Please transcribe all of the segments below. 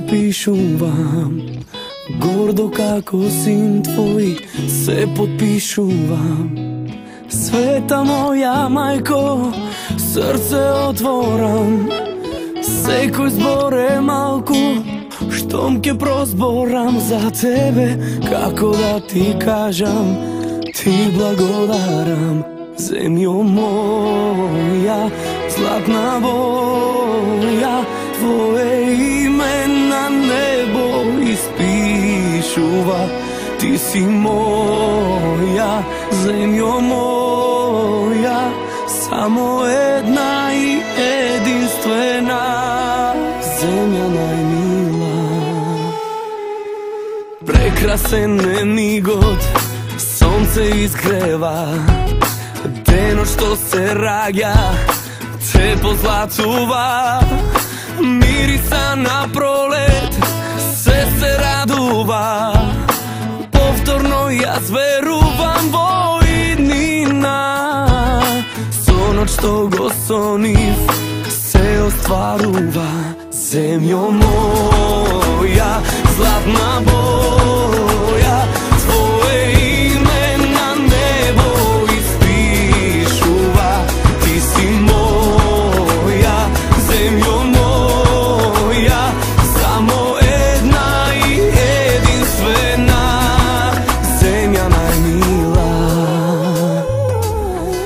opišuvam, gordo kako sin tvoj se potpišuvam. Sveta moja majko, srce otvoram, sekoj zbore malku, štom ke prozboram za tebe, kako da ti kažem, ti blagodaram. Zemljo moja, zlatna boja, tvoje ime na nebo ispišuva. Ti si moja, zemljo moja, samo jedna i jedinstvena, zemlja najmila. Prekrasen nemigod, sonce izgreva, deno što se raja, te pozlatuva. Mirisa na prolet, sve se raduva, povtorno ja zveruvam vojnina. Sono što go soniv se ostvaruva. Zemljo moja, zlatna boja, tvoje ime na nebo ispišuva. Ti si moja, zemljo moja, samo jedna i jedinstvena, zemlja najmila.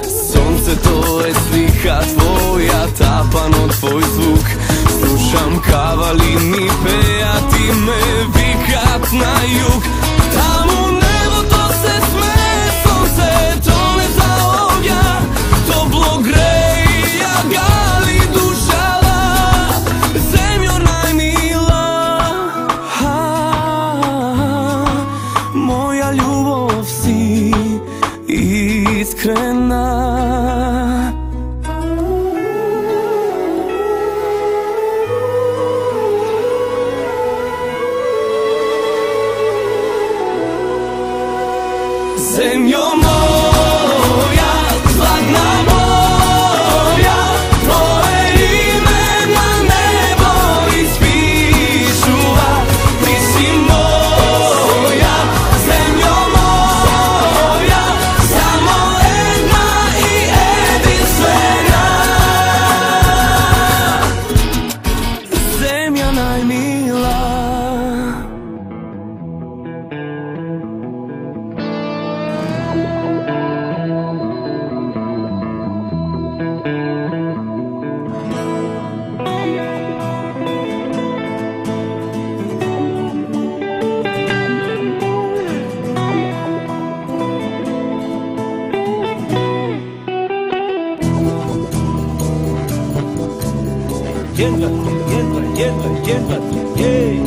Sonce to je slika tvoja, tapano tvoj zvuk, slušam kavali mi pejati me vikat na jug. Tamo nebo to se sme, sonce to ne zaognja, toplo greja gali dušala, zemljo najmila. Moja ljubov si iskrena. Zemljo moja, zlatna boja, tvoje ime na nebo ispišuva. Ti si moja, zemljo moja, samo jedna i jedinstvena, zemlja najmila. Jedva, jedva, jedva, jedva, jej.